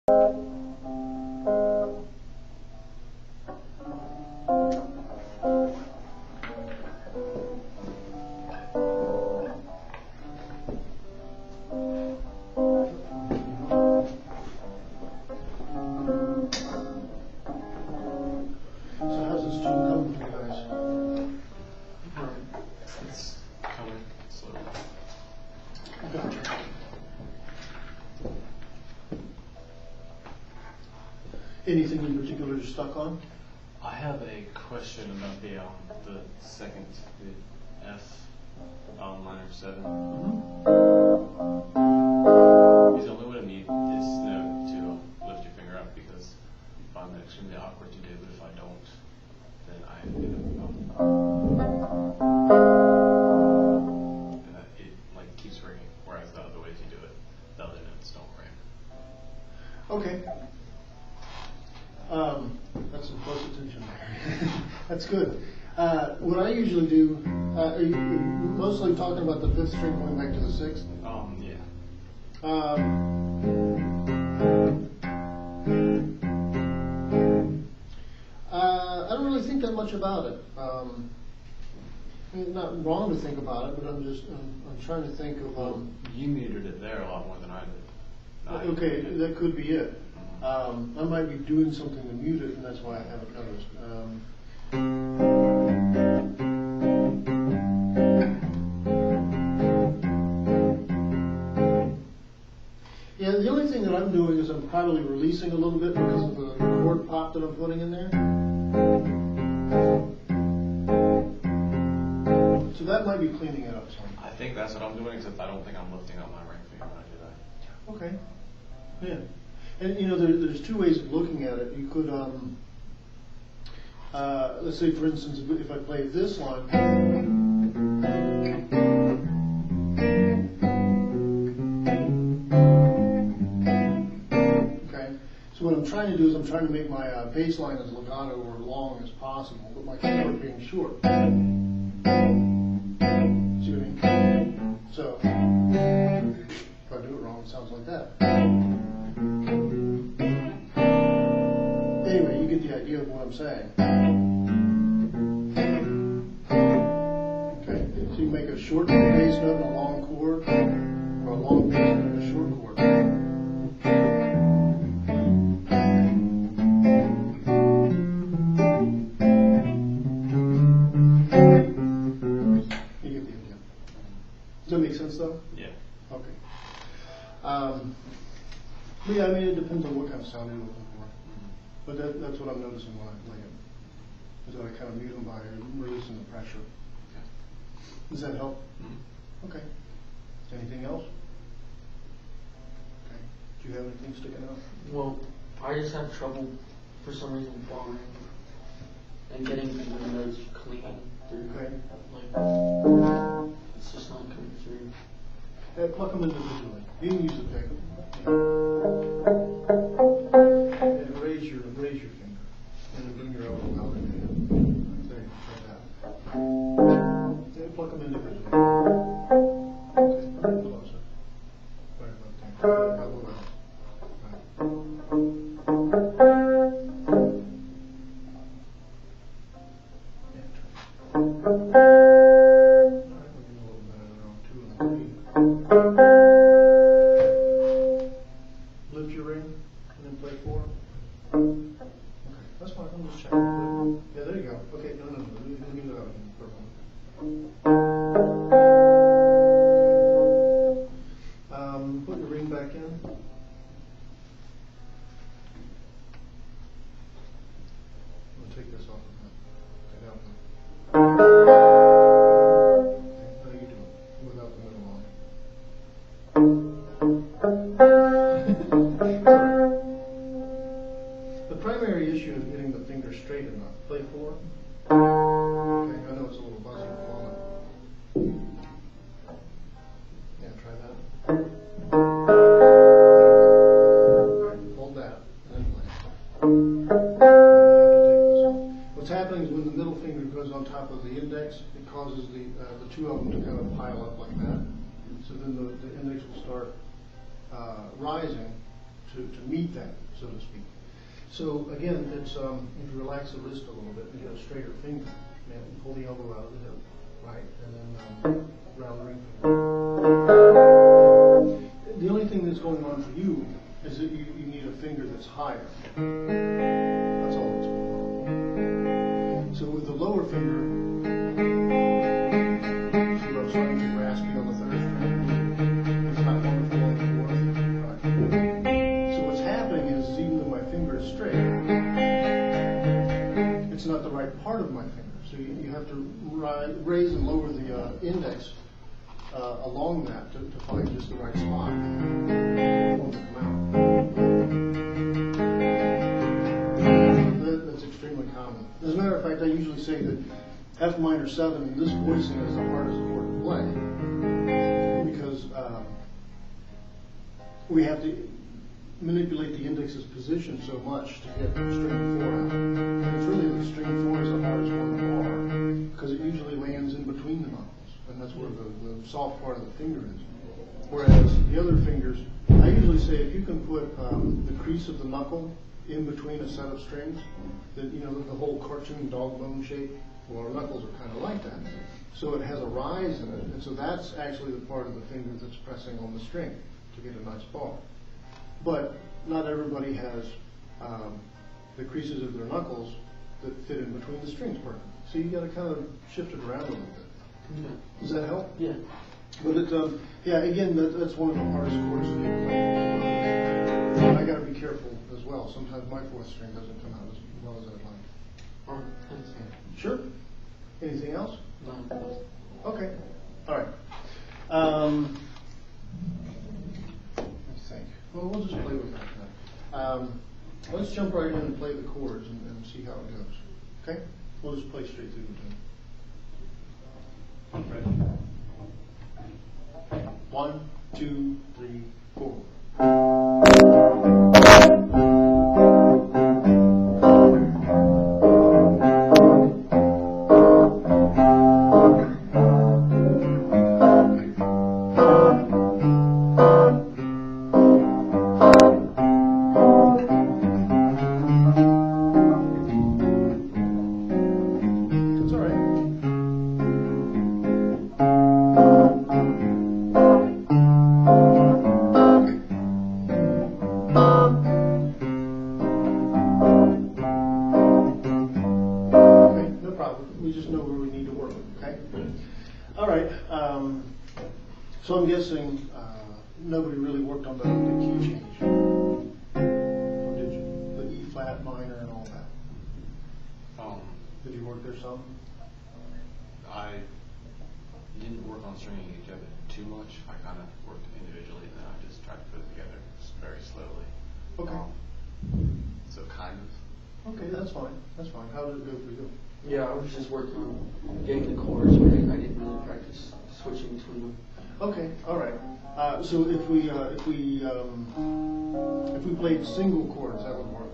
So how's this tune coming for you guys? It's coming slowly. Gotcha. Anything in particular you're stuck on? I have a question about the second, the F on minor 7. Because the only way to mute this note to lift your finger up, because I find that extremely awkward to do, but if I don't, then I it like keeps ringing, whereas the other ways you do it, the other notes don't ring. Okay. That's some close attention there. That's good. What I usually do, are you mostly talking about the 5th string going back to the 6th? Yeah. I don't really think that much about it. Not wrong to think about it, but I'm trying to think of. You muted it there a lot more than I did. Okay, that could be it. I might be doing something to mute it, and that's why I haven't noticed. Yeah, the only thing that I'm doing is I'm probably releasing a little bit because of the chord pop that I'm putting in there. So that might be cleaning it up some. I think that's what I'm doing, except I don't think I'm lifting up my ring finger when I do that. Okay. Yeah. And you know, there's two ways of looking at it. You could, let's say, for instance, if I play this line. Okay. So what I'm trying to do is I'm trying to make my bass line as legato or long as possible, but my chord being short. See what I mean? So if I do it wrong, it sounds like that. Anyway, you get the idea of what I'm saying. Okay, so you make a short bass note and a long chord, or a long bass note and a short chord. You get the idea. Does that make sense, though? Yeah. Okay. But yeah, I mean, it depends on what kind of sound you're looking for. But that's what I'm noticing when I play it. Is that I kind of mute them by releasing the pressure. Okay. Does that help? Mm-hmm. Okay. Anything else? Okay. Do you have anything sticking out? Well, I just have trouble for some reason following and getting the notes clean through. Okay. Like, it's just not coming through. Pluck them individually. You can use the pick. And raise your finger. And then bring your elbow out in your hand. There, like that. Yeah, pluck them individually. Okay, a little closer. Right about there. Elbow out. Right. Yeah, try. Alright, we'll give it a little better than 2 and 3. Lift your ring and then play 4. Okay, that's fine. I'm just checking. Yeah, there you go. Okay, no. Let me get it out again. Perfect. Put your ring back in. I'm going to take this off of that. Take out the. Okay, how you doing? Without the middle line. The primary issue is getting the finger straight enough. Play 4. Okay, I know it's a little buzzy at the moment. Yeah, try that. Okay, hold that, and then play. And you have to take this off. What's happening is when the middle finger goes on top of the index, it causes the 2 of them to kind of pile up like that. So then the index will start rising, to meet that, so to speak. So again, it's if you relax the wrist a little bit, you get a straighter finger. And pull the elbow out of the hip, right, and then round the ring finger. The only thing that's going on for you is that you need a finger that's higher. That's all that's going on. So with the lower finger, you are starting to grasp it on the third finger. It's not wonderful on the fourth. Right. So what's happening is even though my finger is straight, it's not the right part of my finger. So you have to raise and lower the index along that to find just the right spot. That's extremely common. As a matter of fact, I usually say that F minor 7 in this voicing is the hardest chord to play because we have to manipulate the index's position so much to get string 4 out. And it's really the string 4 is the hardest one to bar because it usually lands in between the knuckles, and that's where the soft part of the finger is. Whereas the other fingers, I usually say if you can put the crease of the knuckle in between a set of strings, that the whole cartoon dog bone shape, well, our knuckles are kind of like that. So it has a rise in it, and so that's actually the part of the finger that's pressing on the string to get a nice bar. But not everybody has the creases of their knuckles that fit in between the strings perfectly. So you got to kind of shift it around a little bit. Yeah. Does that help? Yeah. But yeah, again, that's one of the hardest chords to get played. I got to be careful as well. Sometimes my fourth string doesn't come out as well as I'd like. All right. Thanks. Sure. Anything else? No. Okay. All right. Let's think. Well, we'll just play with that. Let's jump right in and play the chords and see how it goes. Okay? We'll just play straight through the tune. Ready? 1, 2, 3, 4. So I'm guessing nobody really worked on the key change. Or did you? The E flat minor and all that. Did you work there some? I didn't work on stringing each of it too much. I kind of worked individually, and then I just tried to put it together very slowly. Okay. So kind of. Okay, that's fine. That's fine. How did it go for you? Yeah, I was just working on getting the chords, but I didn't really practice switching between them. Okay, all right. So if we played single chords, that would work.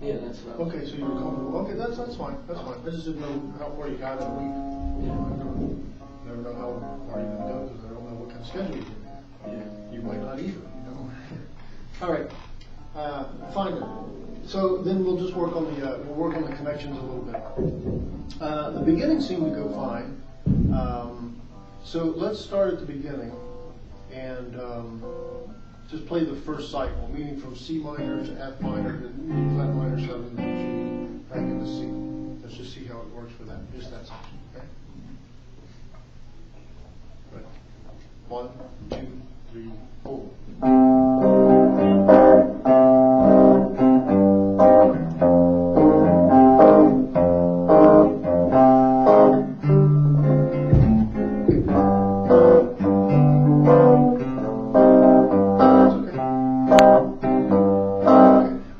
Yeah, that's right. Okay, so you were comfortable. Okay, that's fine. That's fine. I just didn't know how far you got in a week. Yeah. I never know how far you're going to go because I don't know what kind of schedule you're in. Yeah. You might not either, All right. Fine then. So then we'll just work on the connections a little bit. The beginning seemed to go fine. So let's start at the beginning and just play the first cycle, meaning from C minor to F minor to E flat minor 7 to G back into C. Let's just see how it works for that, just that section, okay? Right. 1, 2, 3, 4.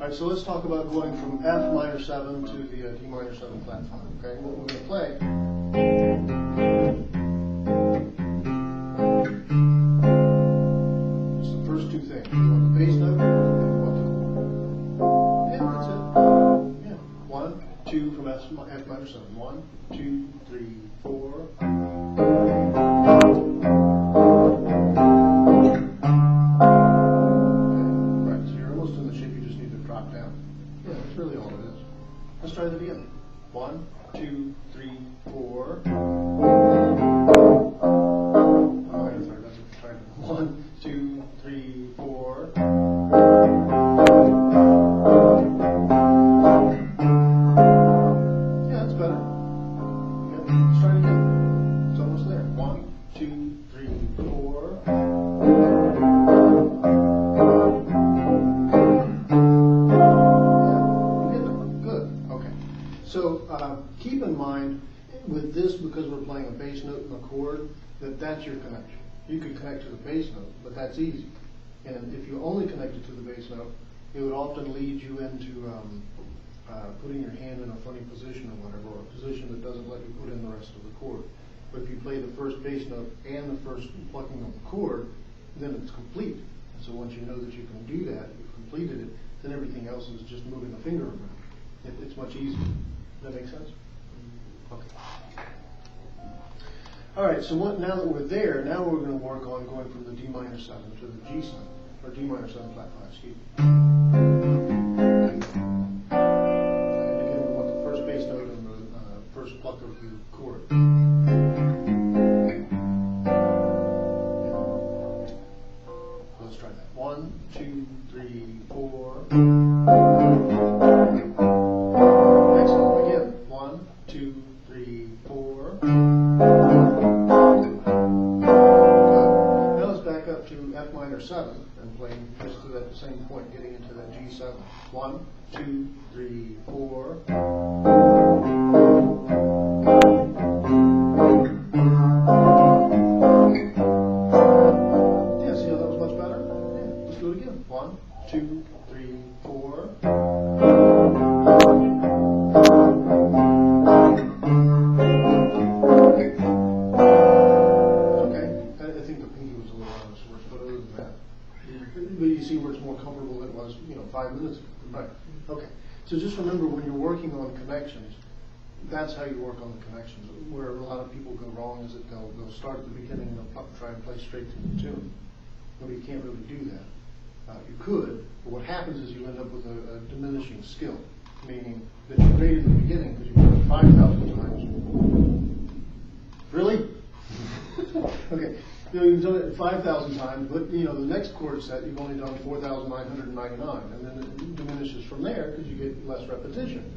So let's talk about going from F minor 7 to the D minor 7 flat 5. Okay, what we're going to play is the first two things. You want the bass note and what the chord. Yeah, that's it. Yeah, 1, 2 from F minor 7. 1, 2, 3, 4. drop down. Yeah, that's really all it is. Let's try that again. 1, 2, 3, 4. Try 1, 2, 3, 4. Yeah, that's better. Okay, let's try it again. It's almost there. 1, 2, 3, 4. So keep in mind with this, because we're playing a bass note and a chord, that's your connection. You could connect to the bass note, but that's easy. And if you only connected to the bass note, it would often lead you into putting your hand in a funny position or whatever, or a position that doesn't let you put in the rest of the chord. But if you play the first bass note and the first plucking of the chord, then it's complete. And so once you know that you can do that, you've completed it, then everything else is just moving a finger around. It's much easier. Does that make sense? Okay. All right, so now that we're there, now we're going to work on going from the D minor 7 to the G 7, or D minor 7 flat 5, excuse me. And again, we want the first bass note and the first pluck of the chord. Let's try that. 1, 2, 3, 4. Excellent. Again. 1, 2, 3, 4. Now let's back up to F minor 7 and play just to that same point, getting into that G7. 1, 2, 3, 4. Yeah, see how that was much better? Yeah, let's do it again. 1, 2, 3, 4. But you see where it's more comfortable than it was, 5 minutes ago. Right. Okay. So just remember, when you're working on connections, that's how you work on the connections. Where a lot of people go wrong is that they'll start at the beginning and they'll try and play straight to the tune. But you can't really do that. You could, but what happens is you end up with a diminishing skill, meaning that you're great at the beginning because you've done it 5,000 times. Really? Okay. You've done it 5,000 times, but the next chord set you've only done 4,999, and then it diminishes from there because you get less repetition.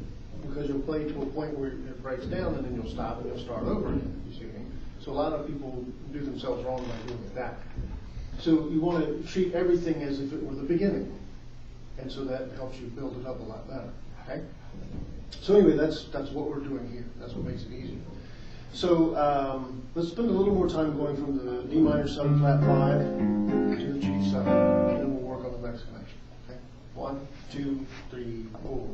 Because you'll play to a point where it breaks down, and then you'll stop and you'll start over again. You see what I mean? So a lot of people do themselves wrong by doing it that. So you want to treat everything as if it were the beginning, and so that helps you build it up a lot better. Okay. So anyway, that's what we're doing here. That's what makes it easier. So let's spend a little more time going from the D minor 7 flat 5 to the G 7, and then we'll work on the next connection. Okay? 1, 2, 3, 4.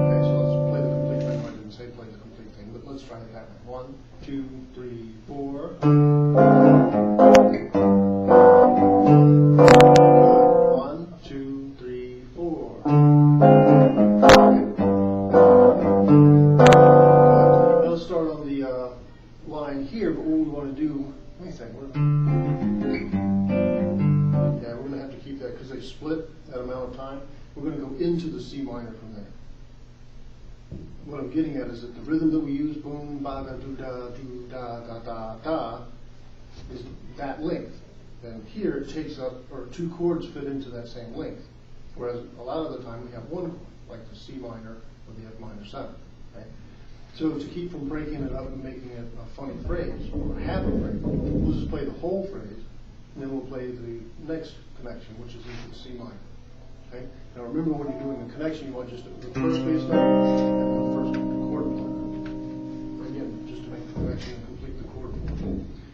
Okay, so let's play the complete thing. I didn't say play the complete thing, but let's try it that way. 1, 2, 3, 4. Good. 1, 2, 3, 4. Now let's start on the line here, but what we want to do, let me think. Yeah, we're going to have to keep that because they split that amount of time. We're going to go into the C minor from there. What I'm getting at is that the rhythm that we use, boom, ba, da, do, da, da, da, is that length. And here it takes up, or 2 chords fit into that same length. Whereas a lot of the time we have 1 chord, like the C minor or the F minor 7. Okay? So to keep from breaking it up and making it a funny phrase, or half a phrase, we'll just play the whole phrase, and then we'll play the next connection, which is into the C minor. Okay? Now remember, when you're doing the connection, you want just the first bass note and the first chord pluck. Again, just to make the connection and complete the chord pluck.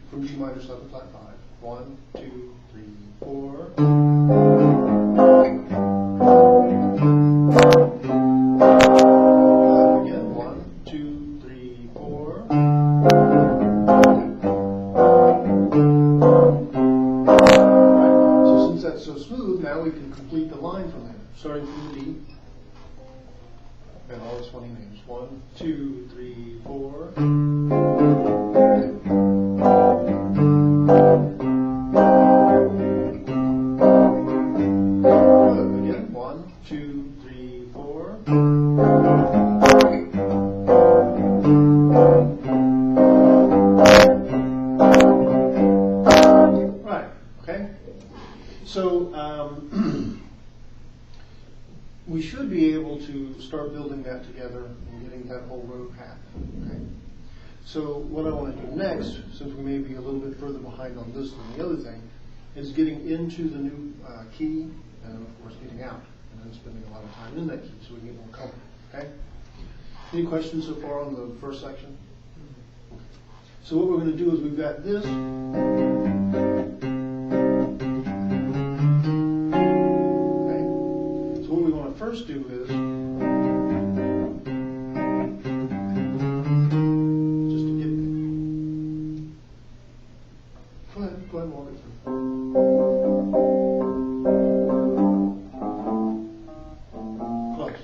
From G minor 7 flat 5. 1, 2, 3, 4. Again, 1, 2, 3, 4. Right. So since that's so smooth, now we can complete the line from there. Starting from the D. And all its funny names. 1, 2, 3, 4. Okay? So we should be able to start building that together and getting that whole road path. Okay? So what I want to do next, since we may be a little bit further behind on this than the other thing, is getting into the new key, and then of course getting out, and then spending a lot of time in that key so we can get more comfortable. Okay? Any questions so far on the first section? Okay. So what we're going to do is we've got this. Okay. So what we want to first do is just to get. Go ahead and walk it through. Close.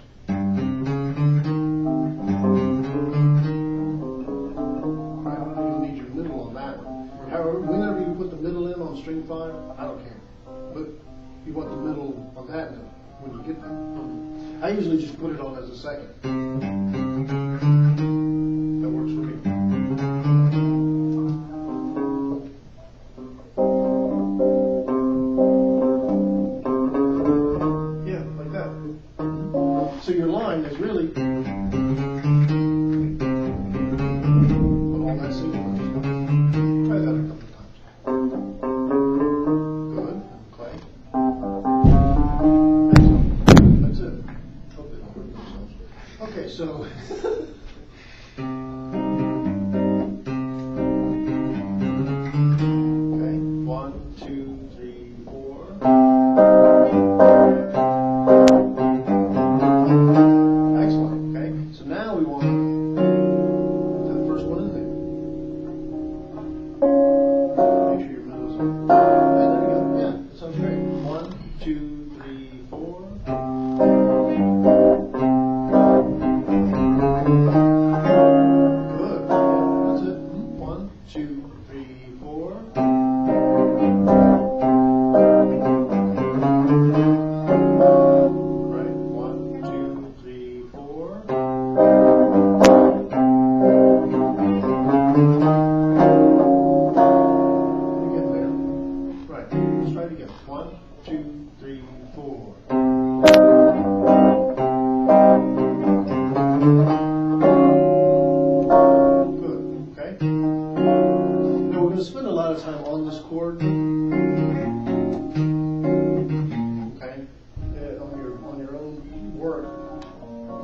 Whenever you put the middle in on string 5, I don't care. But you want the middle on that note when you get there. I usually just put it on as a second. That works for me. Yeah, like that. So your line is really on all that sequence. Try that a couple of times. Good. Clay. Excellent. That's it. Hope they don't hurt themselves. Okay, so. Okay. 1, 2, 3, 4. Excellent. Okay. So now we want to put the first one in there. Make sure your middle's on. There you go. Yeah, that sounds great. 1, 2, 3, 4. Good. That's it. 1, 2, 3, 4. Right. 1, 2, 3, 4. Again there. Right. Let's try it again. 1, 2, 3, 4. Good. Okay. Now we're going to spend a lot of time on this chord. Okay. On your own work,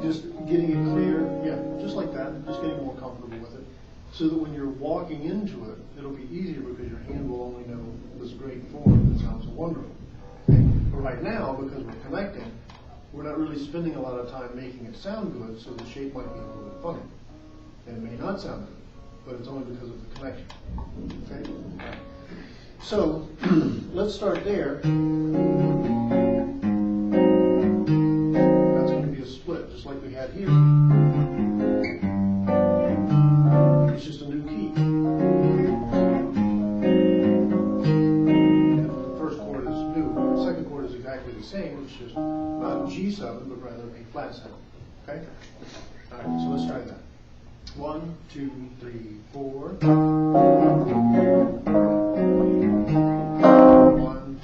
just getting it clear. Yeah, just like that. Just getting more comfortable with it, so that when you're walking into it, it'll be easier because your hand will only know this great form that sounds wonderful. Okay? But right now, because we're connecting, we're not really spending a lot of time making it sound good, so the shape might be a little bit funny. And it may not sound good, but it's only because of the connection. Okay? So, let's start there. That's going to be a split, just like we had here. It's just a new key. And the first chord is new. The second chord is exactly the same. It's just not G7, but rather a flat 7. Okay? All right, so let's try that. 1, 2, 3, 4. 1,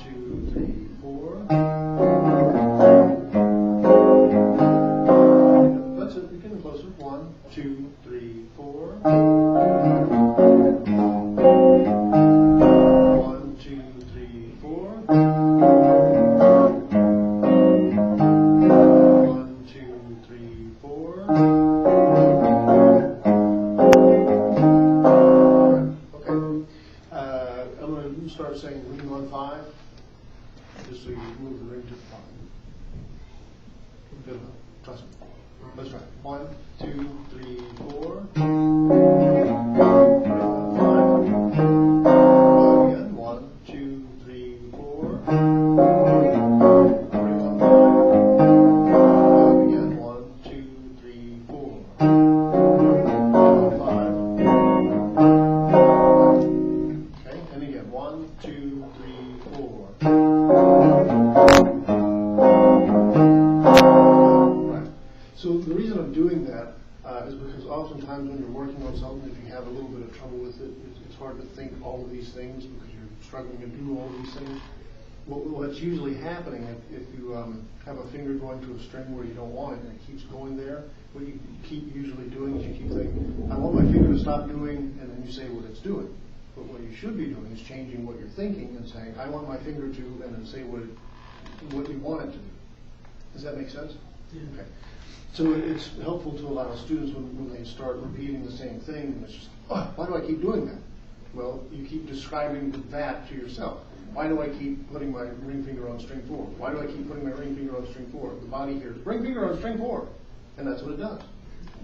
2, 3, 4. That's it. You're getting closer. 1, 2, 3, 4. 1, 2, 3, 4. 1, 2, 3, 4. I'm going to start saying ring on 5, just so you move the ring to the 5. Good enough. Trust me. Let's try it. 1, 2, 3, 4. Ring on 5. Again. 1, 2, 3, 4. Ring on 5. Again. 1, 2, 3, 4. Ring on 5. Okay, and again, 1, 2, 3, 4. Right. So the reason I'm doing that is because oftentimes when you're working on something, if you have a little bit of trouble with it, it's hard to think all of these things because you're struggling to do all these things. What's usually happening if you have a finger going to a string where you don't want it and it keeps going there, what you keep usually doing is you keep thinking, I want my finger to stop doing, and then you say what it's doing. But what you should be doing is changing what you're thinking and saying, I want my finger to, and then say what you want it to do. Does that make sense? Yeah. Okay. So it's helpful to a lot of students when they start repeating the same thing, and it's just, oh, why do I keep doing that? Well, you keep describing that to yourself. Why do I keep putting my ring finger on string 4? Why do I keep putting my ring finger on string 4? The body hears, ring finger on string 4. And that's what it does.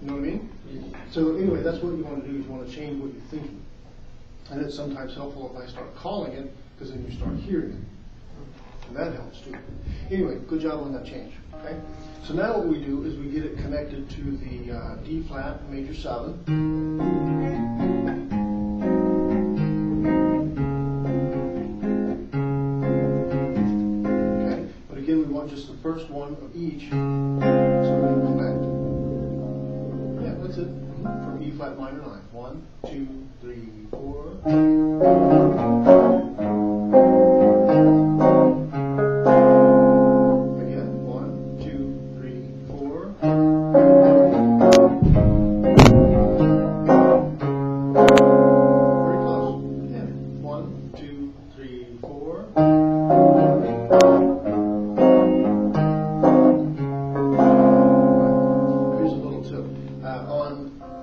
You know what I mean? Yeah. So anyway, that's what you want to do, is you want to change what you're thinking. And it's sometimes helpful if I start calling it, because then you start hearing it. And that helps too. Anyway, good job on that change. Okay? So now what we do is we get it connected to the D flat major 7. Just the first one of each, so we can connect. Yeah, that's it. From E flat minor 9. 1, 2, 3, 4. Again, 1, 2, 3, 4. Very close. Again, 1, 2, 3, 4.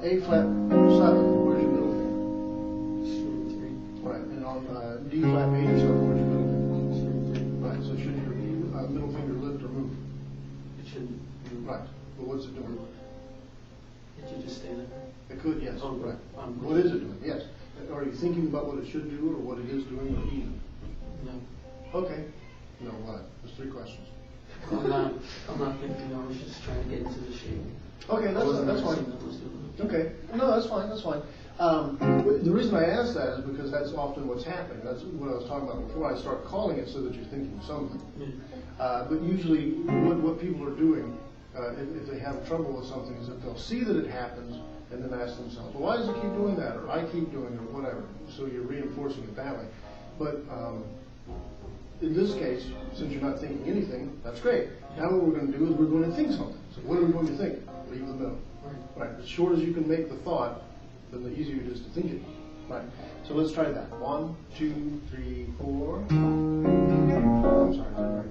A flat 7, where's your middle finger? Right, and on D flat major 7, where's your middle finger? Right, so should your middle finger lift or move? It shouldn't move. Right, but what's it doing? It should just stay there. It could, yes. Oh, right. right. What is it doing? Yes. Are you thinking about what it should do, or what it is doing, or either? No. Okay. No, what? There's 3 questions. I'm not thinking, I was just trying to get into the shape. Okay, that's fine. Okay, no, that's fine, that's fine. The reason I ask that is because that's often what's happening. That's what I was talking about before. I start calling it so that you're thinking something. But usually what people are doing, if they have trouble with something, is that they'll see that it happens and then ask themselves, well, why does it keep doing that? Or I keep doing it, or whatever. So you're reinforcing it that way. But in this case, since you're not thinking anything, that's great. Now what we're going to do is we're going to think something. So what are we going to think? Leave the middle. Right. As short as you can make the thought, then the easier it is to think it. Right. So let's try that. 1, 2, 3, 4. I'm sorry, is that right?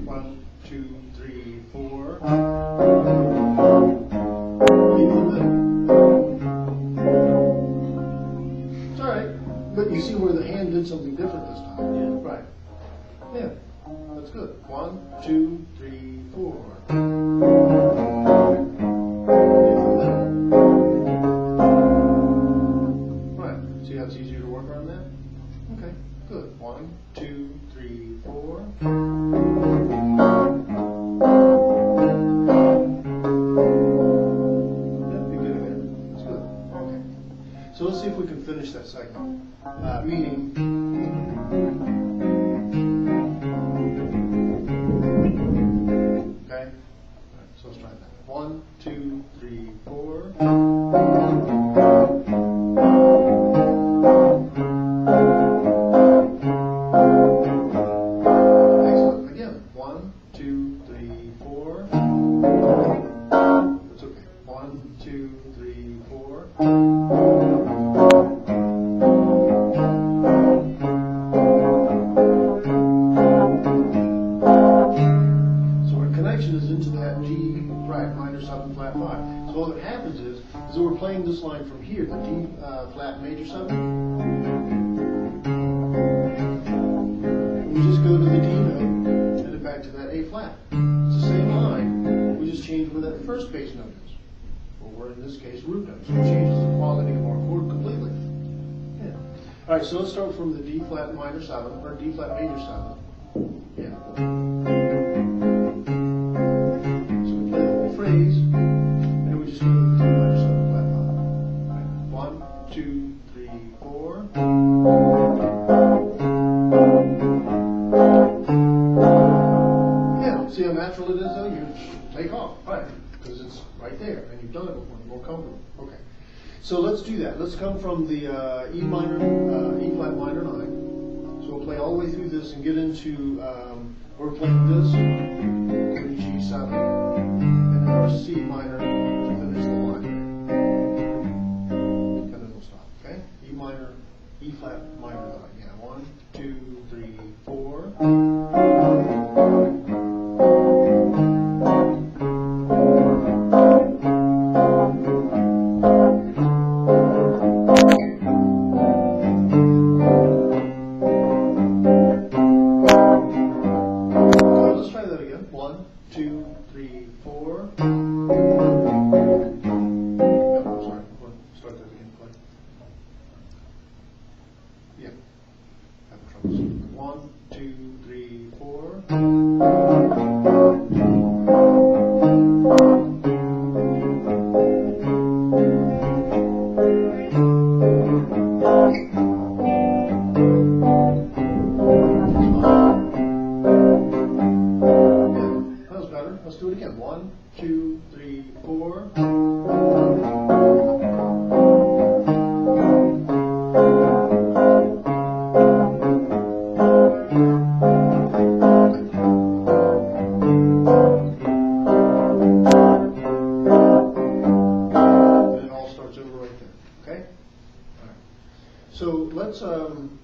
1, 2, 3, 4. Leave the middle. It's all right, but you see where the hand did something different this time. Yeah. Right. Yeah. That's good. 1, 2, 3, 4. It's easier to work around that? Okay, good. 1, 2, 3, 4. Yep, you're getting there. That's good. Okay. So let's see if we can finish that segment. Meaning, okay? All right, so let's try that. 1, 2, 3, 4. Excellent. Again, 1, 2, 3, 4. That's okay. 1, 2, 3, 4. So our connection is into that G flat minor 7 flat 5. So what happens is that we're playing this line from here, the D flat major 7. We just go to the D note and then back to that A flat. It's the same line. We just change where that first bass note is. Or in this case, root note. So it changes the quality of our chord completely. Yeah. All right, so let's start from the D flat minor 7 or D flat major 7. Yeah. So we play the whole phrase, and then we just go to the D minor 7 flat 5. Right. 1, 2, 3, 4. Yeah, see how natural it is though? You take off, right? Because it's right there, and you've done it before, you're more comfortable. Okay. So let's do that. Let's come from the E flat minor 9. we'll play all the way through this and get into, we're playing this, we're G7, and then our C minor to finish the line. And then we'll stop, okay? E minor, E flat, minor line. Yeah, 1, 2, 3, 4.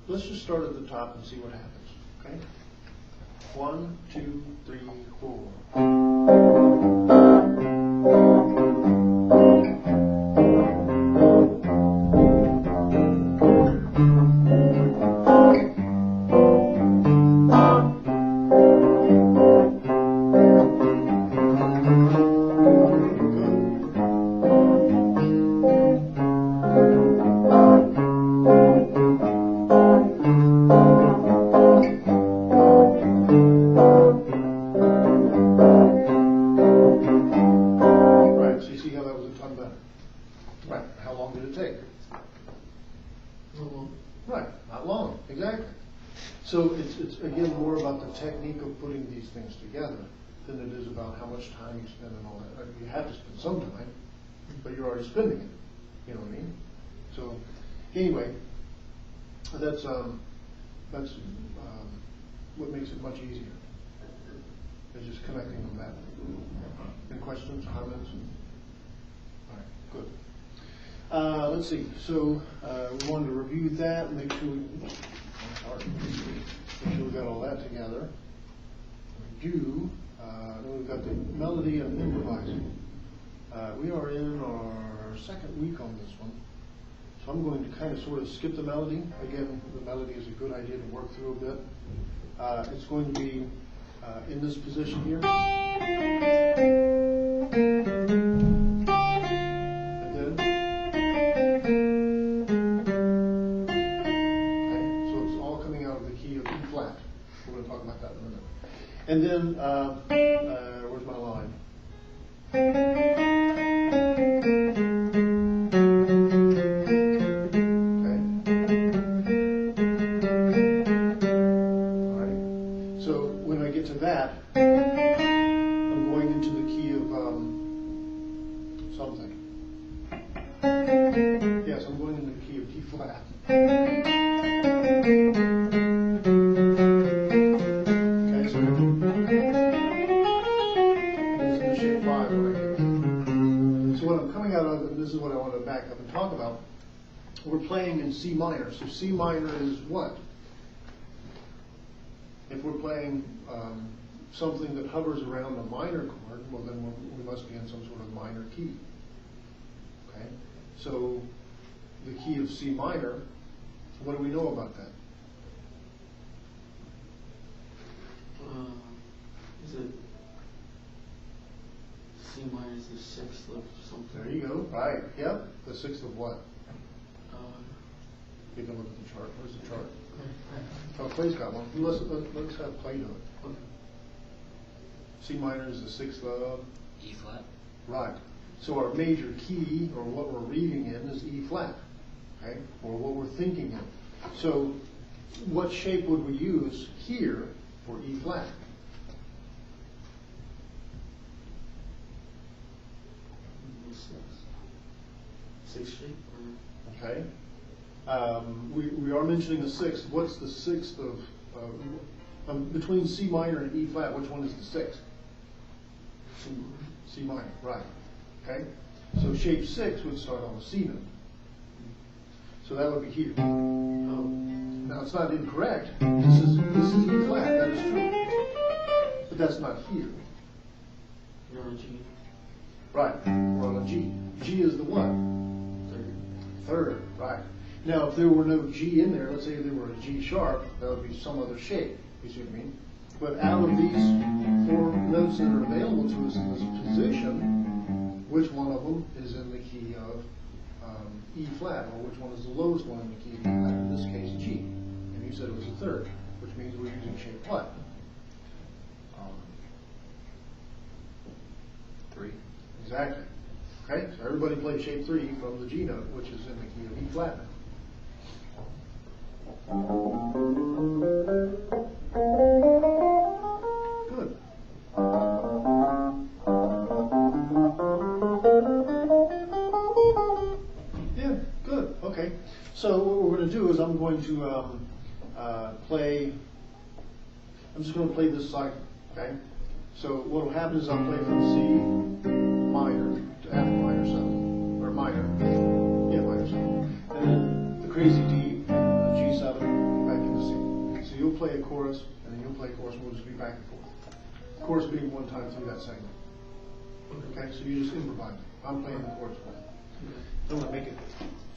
Let's just start at the top and see what happens, okay? 1, 2, 3, 4. Technique of putting these things together than it is about how much time you spend and all that. You have to spend some time, but you're already spending it. You know what I mean? So anyway, that's what makes it much easier. Is just connecting them that way. Any questions, comments? All right, good. Let's see. So we wanted to review that, make sure we. Make sure we got all that together. We do. Then we've got the melody and improvising. We are in our second week on this one. So I'm going to kind of sort of skip the melody. Again, the melody is a good idea to work through a bit. It's going to be in this position here. And then, where's my line? Okay. All right. So when I get to that, I'm going into the key of something. Yes, I'm going into the key of D flat. This is what I want to back up and talk about. We're playing in C minor. So C minor is what? If we're playing something that hovers around a minor chord, well then we must be in some sort of minor key. Okay? So the key of C minor, what do we know about that? Is it C minor is the sixth of something? There you go. Right. Yep. The sixth of what? You can look at the chart. Where's the chart? Oh, Clay's got one. Let's have Clay do it. Okay. C minor is the sixth of? E flat. Right. So our major key, or what we're reading in, is E flat. Okay? Or what we're thinking in. So what shape would we use here for E flat? Sixth shape? Okay. We are mentioning the sixth. What's the sixth of between C minor and E flat? Which one is the sixth? C minor, right. Okay? So shape 6 would start on the C note. So that would be here. Now it's not incorrect. This is E flat, that is true. But that's not here. You're on G. Right, we're on a G. G is the what? Third, right. Now if there were no G in there, let's say there were a G sharp, that would be some other shape. You see what I mean? But out of these 4 notes that are available to us in this position, which one of them is in the key of E flat, or which one is the lowest one in the key of E flat, in this case G. And you said it was the third, which means we're using shape what? 3. Exactly. Okay, so everybody play shape 3 from the G note, which is in the key of E flat now. Good. Yeah, good. Okay. So what we're going to do is I'm going to play. I'm just going to play this cycle. Okay. So what will happen is I'll play from C minor to F minor 7, or minor, yeah, minor 7, and then the crazy D, G7, back into C. So you'll play a chorus, and then you'll play a chorus, and we'll just be back and forth. Chorus being one time through that segment. Okay, so you just improvise. I'm playing the chorus for you. I'm going to make it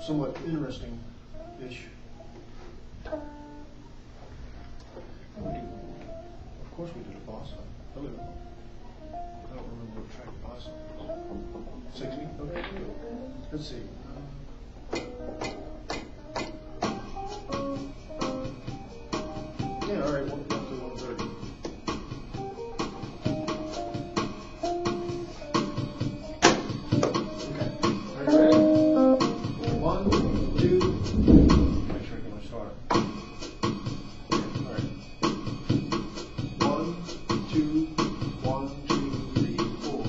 somewhat interesting-ish. Of course we did a bossa. I don't remember what track bossa was. 60? Okay. Let's see. Yeah, all right, 1 to 130. Okay. Are you ready? 1, 2, make sure I get my start. All right. 1, 2, 1, 2, 3, 4.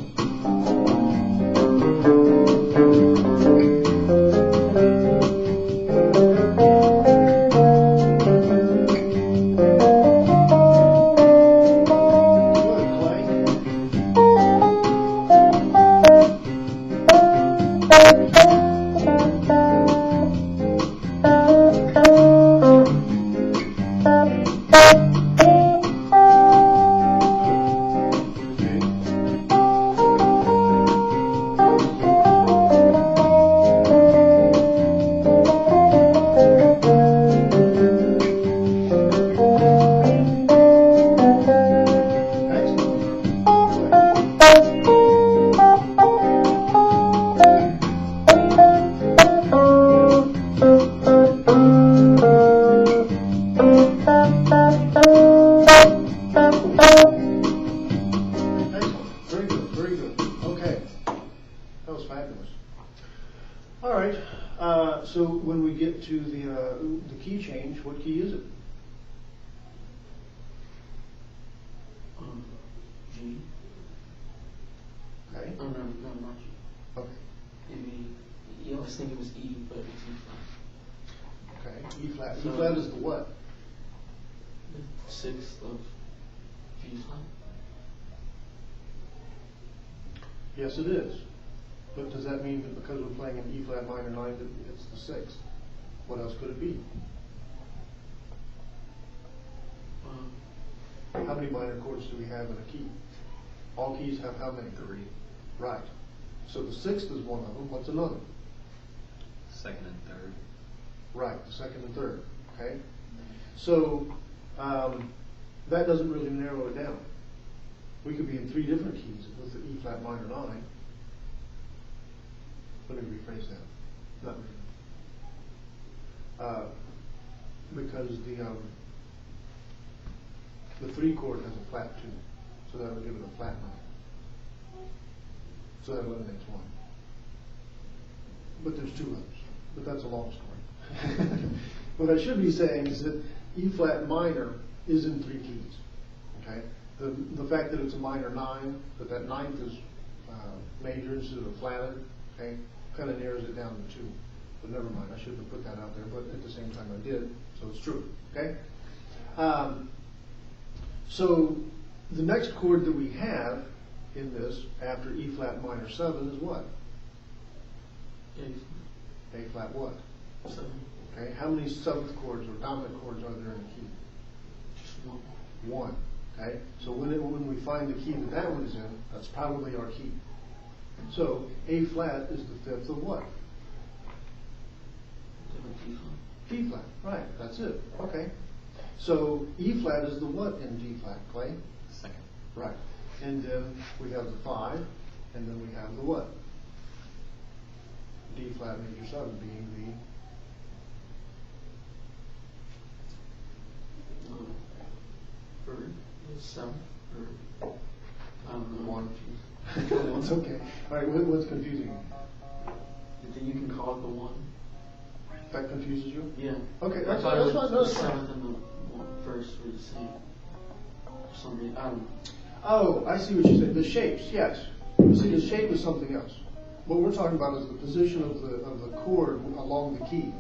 So when we get to the key change, what key is it? G. Okay. Oh, no, not G. Okay. Maybe, yeah, I was thinking it was E, but it's E flat. Okay. E flat. So- E flat is the what? The 6th of G flat. Yes, it is. But does that mean that because we're playing an E flat minor 9 that it's the 6th? What else could it be? How many minor chords do we have in a key? All keys have how many? 3. Right. So the 6th is one of them. What's another? 2nd and 3rd. Right, the 2nd and 3rd. Okay. So that doesn't really narrow it down. We could be in 3 different keys with the E flat minor 9. Let me rephrase that. Not really. Because the 3 chord has a flat 2, so that would give it a flat 9. So that eliminates 1. But there's 2 others. But that's a long story. What I should be saying is that E flat minor is in 3 keys. Okay. The fact that it's a minor 9, that 9th is major instead of flatted, okay, kind of narrows it down to 2. But never mind, I shouldn't have put that out there, but at the same time I did, so it's true, okay? So the next chord that we have in this, after E flat minor 7, is what? A flat what? 7. Okay, how many seventh chords or dominant chords are there in a key? Just 1. One. Okay, so when we find the key that one is in, that's probably our key. So A flat is the fifth of what? D flat. D flat, right, that's it. Okay. So E flat is the what in D flat, Clay? Second. Right. And then we have the 5, and then we have the what? D flat major 7 being Third, 7th, or I don't know. 1. It's okay. All right, what's confusing? Then you can call it the 1. That confuses you? Yeah. Okay, I that's thought fine. it was That's the fine. 7th and the 1st were the same. For some reason, I don't know. Oh, I see what you said. The shapes, yes. See, the shape is something else. What we're talking about is the position of the chord along the key.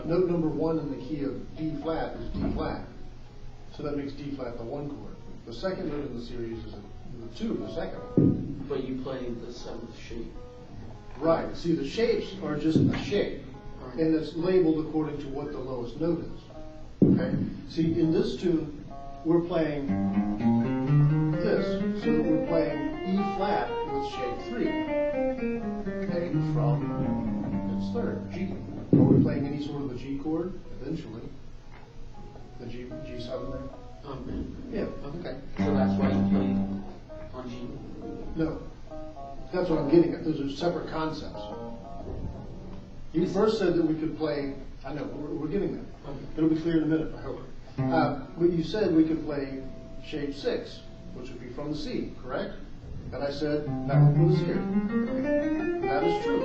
Note number 1 in the key of D flat is D flat. So that makes D flat the 1 chord. The second note in the series is the 2, the second one. But you play the 7th shape. Right. See, the shapes are just a shape. Right. And it's labeled according to what the lowest note is. Okay? See, in this tune, we're playing this. So we're playing E flat with shape 3. Okay, from its third, G. Are we playing any sort of a G chord eventually? The G7 there? Yeah, okay. So that's why you play on G. No. That's what I'm getting at. Those are separate concepts. You first said that we could play, I know, we're getting there. Okay. It'll be clear in a minute, I hope. But you said we could play shape 6, which would be from the C, correct? And I said that would put us here. That is true.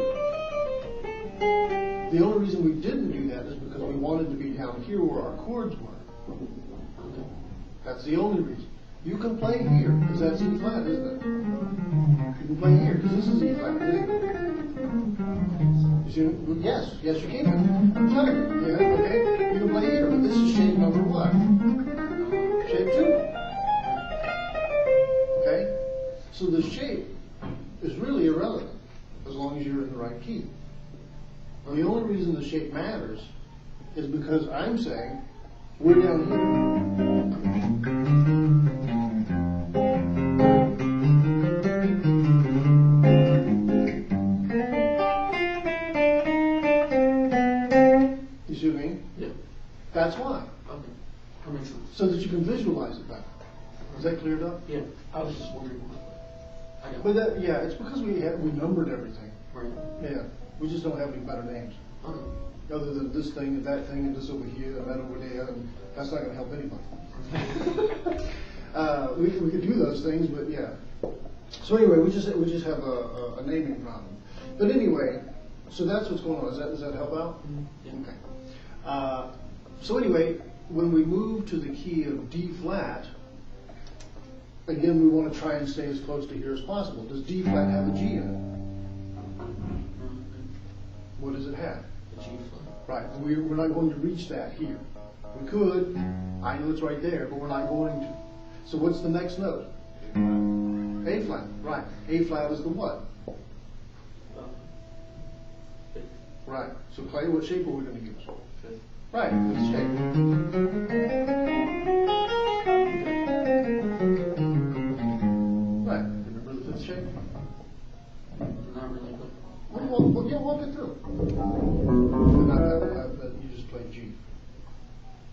The only reason we didn't do that is because we wanted to be down here where our chords were. That's the only reason. You can play here, because that's E flat, isn't it? You can play here, because this is E flat, isn't it? You see, yes, yes you can. I'm telling you, yeah, okay? You can play here, but this is shape number what? Shape 2. Okay? So the shape is really irrelevant, as long as you're in the right key. The only reason the shape matters is because I'm saying we're down here. You see what I mean? Yeah. That's why. Okay. That makes sense. So that you can visualize it better. Is that cleared up? Yeah. I was just wondering. I got But that, yeah, it's because we numbered everything. Right. Yeah. We just don't have any better names. Okay. Other than this thing and that thing and this over here and that over there, and that's not going to help anybody. We could do those things, but yeah. So anyway, we just have a naming problem. But anyway, so that's what's going on. Does that help out? Yeah. Okay. So anyway, when we move to the key of D flat, again we want to try and stay as close to here as possible. Does D flat have a G in it? What does it have? The G flat. Right, we're not going to reach that here. We could, I know it's right there, but we're not going to. So what's the next note? A flat, right. A flat is the what? Fifth. Right, so Clay, what shape are we going to use? Fifth. Right, fifth shape. Right, remember the fifth shape? Not really, but Well, walk it through. You just played G.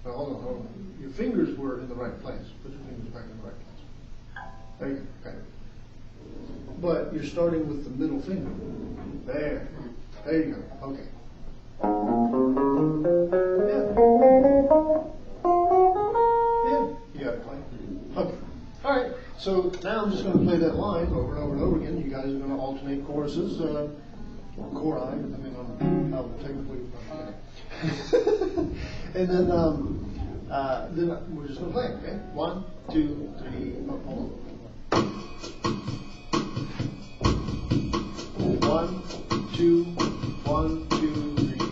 Now, hold on. Your fingers were in the right place. Put your fingers back in the right place. There you go. Okay. But you're starting with the middle finger. There. There you go. Okay. Yeah. Yeah. You got it, Clay. Okay. All right. So now I'm just going to play that line over and over and over again. You guys are going to alternate choruses, or chori, depending on how technically. And then we're just going to play. Okay. 1, 2, 3. Hold on. 1, 2, 1, 2, 3.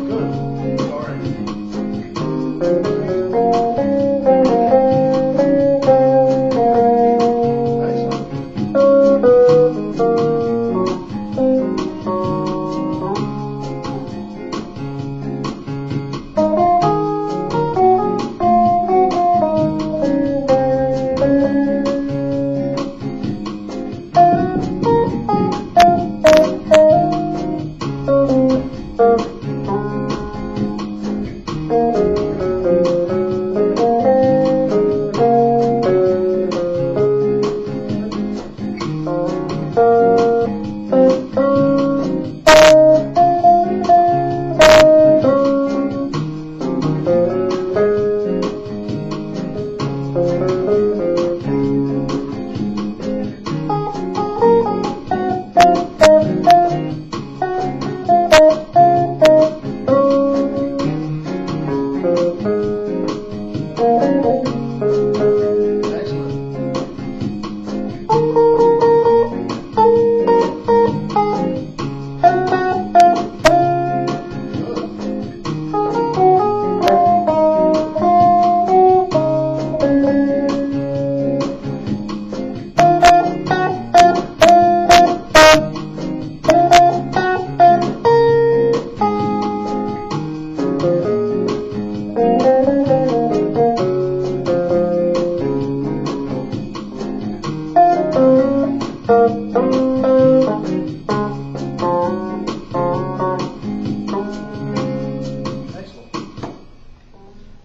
Good. All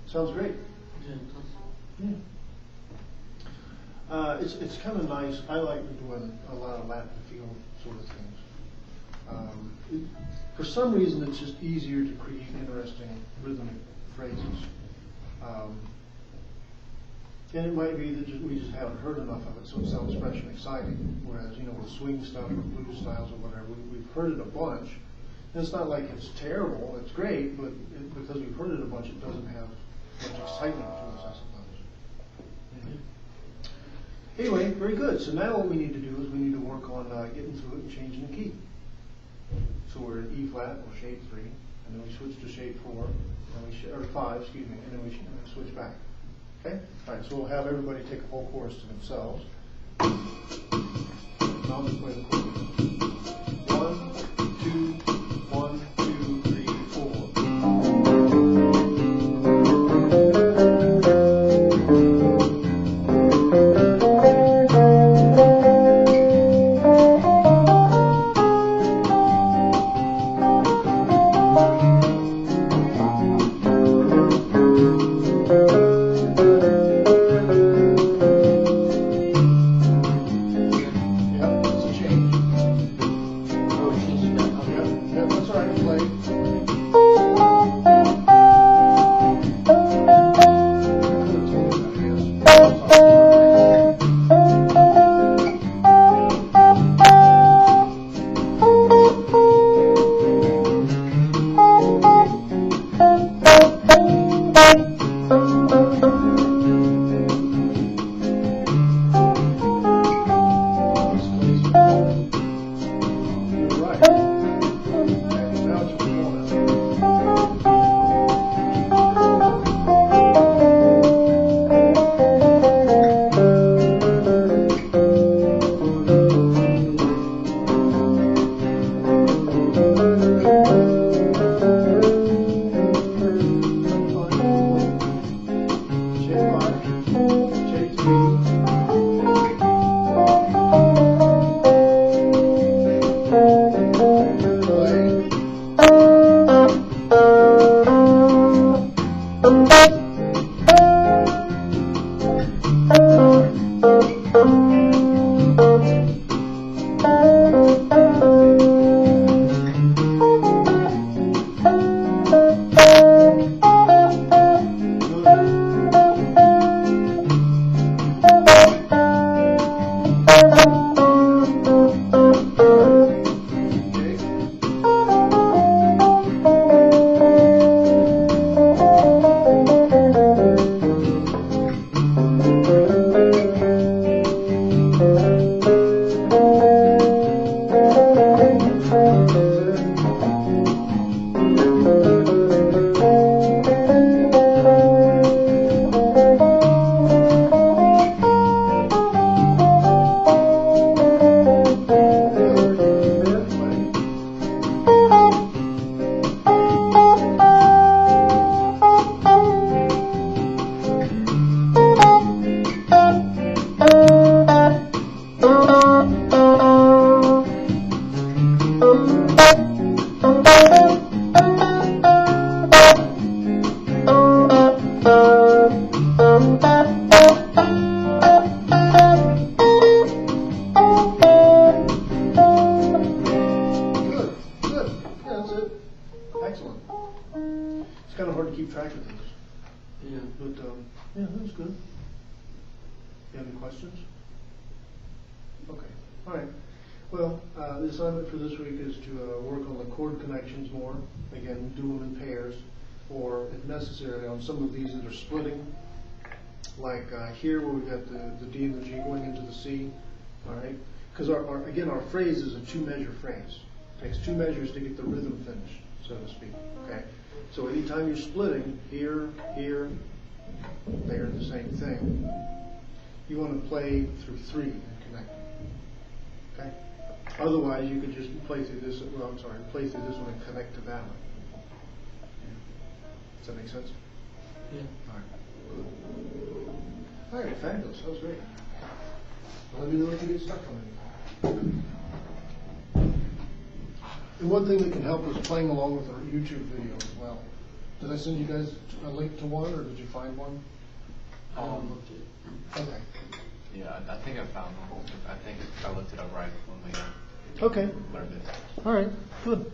Sounds great. Yeah. It's kind of nice. I like doing a lot of lap and field sort of things. For some reason, it's just easier to create interesting rhythmic phrases. And it might be that we just haven't heard enough of it, so it sounds fresh and exciting. Whereas, with swing stuff or blues styles or whatever, we've heard it a bunch. And it's not like it's terrible, it's great, but because we've heard it a bunch, it doesn't have much excitement to us, I suppose. Yeah. Anyway, very good. So now what we need to do is we need to work on getting through it and changing the key. So we're in E flat or shape 3, and then we switch to shape 4, and or 5, excuse me, and then we switch back. Okay? All right, so we'll have everybody take a whole chorus to themselves. And I'll just play the chorus. 1, 2, 1, 2, 3, 4. Yep, it's a change. to keep track of things. Yeah. But, yeah, that's good. You have any questions? Okay, all right. Well, the assignment for this week is to work on the chord connections more. Again, do them in pairs, or if necessary, on some of these that are splitting. Like here, where we've got the D and the G going into the C, all right? Because again, our phrase is a two-measure phrase. It takes 2 measures to get the rhythm finished, so to speak, okay? So anytime you're splitting, here, here, they're the same thing. You want to play through 3 and connect them, okay? Otherwise, you could just play through this, play through this one and connect to that one. Does that make sense? Yeah. All right. All right, fabulous. That was great. Let me know if you get stuck on anything. And one thing that can help is playing along with our YouTube video as well. Did I send you guys a link to one, or did you find one? I haven't looked at it. Okay. Yeah, I think I found one. I think I looked it up right when we Okay. learned it. All right. Good.